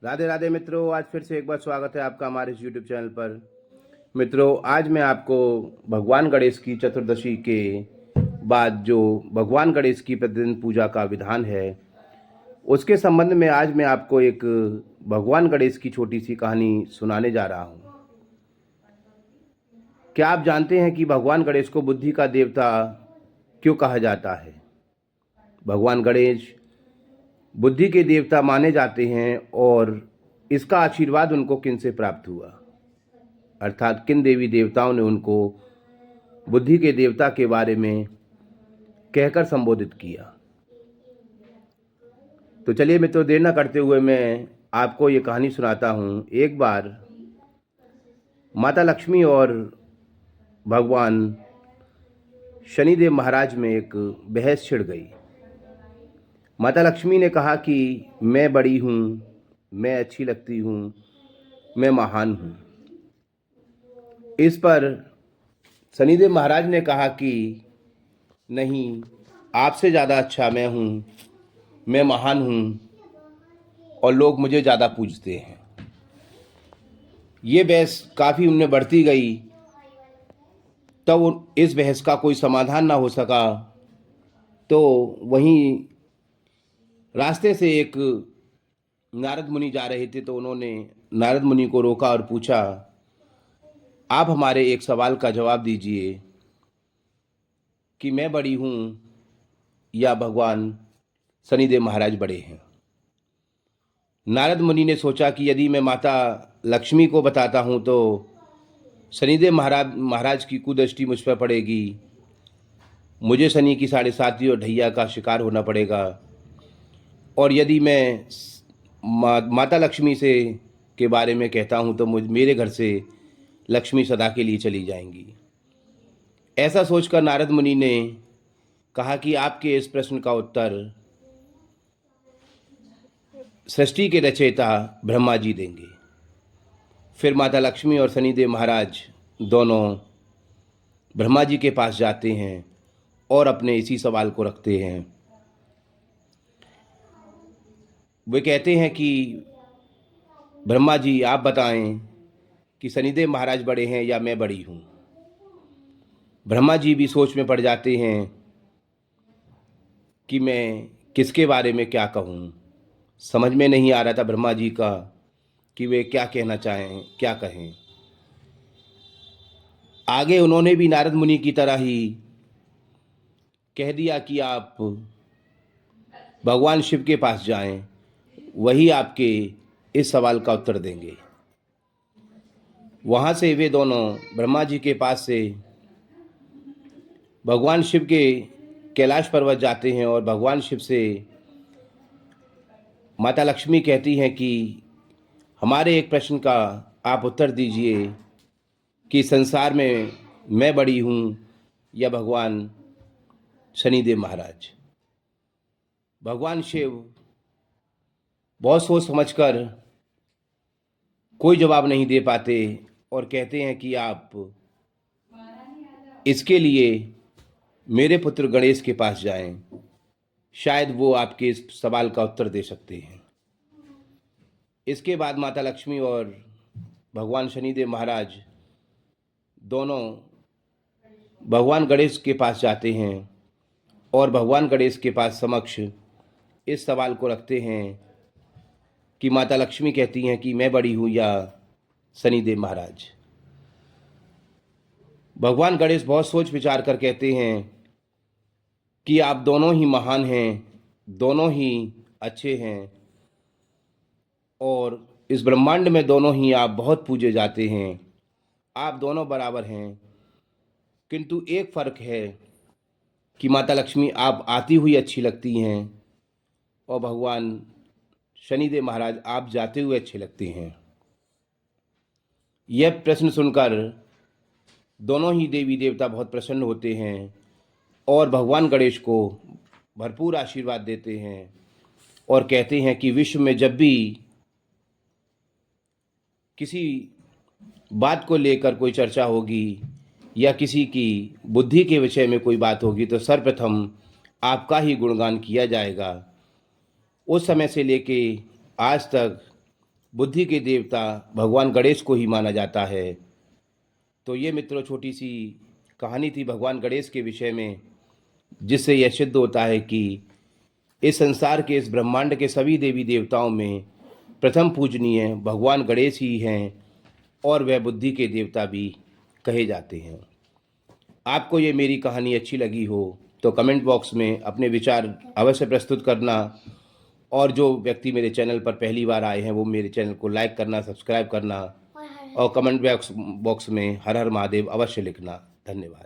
राधे राधे मित्रों, आज फिर से एक बार स्वागत है आपका हमारे इस यूट्यूब चैनल पर। मित्रों, आज मैं आपको भगवान गणेश की चतुर्दशी के बाद जो भगवान गणेश की प्रतिदिन पूजा का विधान है, उसके संबंध में आज मैं आपको एक भगवान गणेश की छोटी सी कहानी सुनाने जा रहा हूँ। क्या आप जानते हैं कि भगवान गणेश को बुद्धि का देवता क्यों कहा जाता है? भगवान गणेश बुद्धि के देवता माने जाते हैं और इसका आशीर्वाद उनको किन से प्राप्त हुआ, अर्थात किन देवी देवताओं ने उनको बुद्धि के देवता के बारे में कहकर संबोधित किया। तो चलिए मित्रों, देर न करते हुए मैं आपको ये कहानी सुनाता हूँ। एक बार माता लक्ष्मी और भगवान शनिदेव महाराज में एक बहस छिड़ गई। माता लक्ष्मी ने कहा कि मैं बड़ी हूँ, मैं अच्छी लगती हूँ, मैं महान हूँ। इस पर शनिदेव महाराज ने कहा कि नहीं, आपसे ज़्यादा अच्छा मैं हूँ, मैं महान हूँ और लोग मुझे ज़्यादा पूजते हैं। ये बहस काफ़ी उनमें बढ़ती गई, तब इस बहस का कोई समाधान ना हो सका। तो वहीं रास्ते से एक नारद मुनि जा रहे थे, तो उन्होंने नारद मुनि को रोका और पूछा, आप हमारे एक सवाल का जवाब दीजिए कि मैं बड़ी हूँ या भगवान शनिदेव महाराज बड़े हैं। नारद मुनि ने सोचा कि यदि मैं माता लक्ष्मी को बताता हूँ तो शनिदेव महाराज की कुदृष्टि मुझ पर पड़ेगी, मुझे शनि की 7.5 और ढैया का शिकार होना पड़ेगा। और यदि मैं माता लक्ष्मी से के बारे में कहता हूँ तो मेरे घर से लक्ष्मी सदा के लिए चली जाएंगी। ऐसा सोचकर नारद मुनि ने कहा कि आपके इस प्रश्न का उत्तर सृष्टि के रचयिता ब्रह्मा जी देंगे। फिर माता लक्ष्मी और शनिदेव महाराज दोनों ब्रह्मा जी के पास जाते हैं और अपने इसी सवाल को रखते हैं। वे कहते हैं कि ब्रह्मा जी, आप बताएं कि शनिदेव महाराज बड़े हैं या मैं बड़ी हूँ। ब्रह्मा जी भी सोच में पड़ जाते हैं कि मैं किसके बारे में क्या कहूँ। समझ में नहीं आ रहा था ब्रह्मा जी का कि वे क्या कहना चाहें, क्या कहें। आगे उन्होंने भी नारद मुनि की तरह ही कह दिया कि आप भगवान शिव के पास जाएं, वही आपके इस सवाल का उत्तर देंगे। वहाँ से वे दोनों ब्रह्मा जी के पास से भगवान शिव के कैलाश पर्वत जाते हैं और भगवान शिव से माता लक्ष्मी कहती हैं कि हमारे एक प्रश्न का आप उत्तर दीजिए कि संसार में मैं बड़ी हूँ या भगवान शनिदेव महाराज। भगवान शिव बहुत सोच समझकर कोई जवाब नहीं दे पाते और कहते हैं कि आप इसके लिए मेरे पुत्र गणेश के पास जाएं, शायद वो आपके इस सवाल का उत्तर दे सकते हैं। इसके बाद माता लक्ष्मी और भगवान शनिदेव महाराज दोनों भगवान गणेश के पास जाते हैं और भगवान गणेश के पास समक्ष इस सवाल को रखते हैं कि माता लक्ष्मी कहती हैं कि मैं बड़ी हूँ या शनिदेव महाराज। भगवान गणेश बहुत सोच विचार कर कहते हैं कि आप दोनों ही महान हैं, दोनों ही अच्छे हैं और इस ब्रह्मांड में दोनों ही आप बहुत पूजे जाते हैं। आप दोनों बराबर हैं, किंतु एक फ़र्क है कि माता लक्ष्मी आप आती हुई अच्छी लगती हैं और भगवान शनिदेव महाराज आप जाते हुए अच्छे लगते हैं। यह प्रश्न सुनकर दोनों ही देवी देवता बहुत प्रसन्न होते हैं और भगवान गणेश को भरपूर आशीर्वाद देते हैं और कहते हैं कि विश्व में जब भी किसी बात को लेकर कोई चर्चा होगी या किसी की बुद्धि के विषय में कोई बात होगी तो सर्वप्रथम आपका ही गुणगान किया जाएगा। उस समय से लेके आज तक बुद्धि के देवता भगवान गणेश को ही माना जाता है। तो ये मित्रों छोटी सी कहानी थी भगवान गणेश के विषय में, जिससे यह सिद्ध होता है कि इस संसार के, इस ब्रह्मांड के सभी देवी देवताओं में प्रथम पूजनीय भगवान गणेश ही हैं और वह बुद्धि के देवता भी कहे जाते हैं। आपको ये मेरी कहानी अच्छी लगी हो तो कमेंट बॉक्स में अपने विचार अवश्य प्रस्तुत करना, और जो व्यक्ति मेरे चैनल पर पहली बार आए हैं वो मेरे चैनल को लाइक करना, सब्सक्राइब करना और कमेंट बॉक्स में हर हर महादेव अवश्य लिखना। धन्यवाद।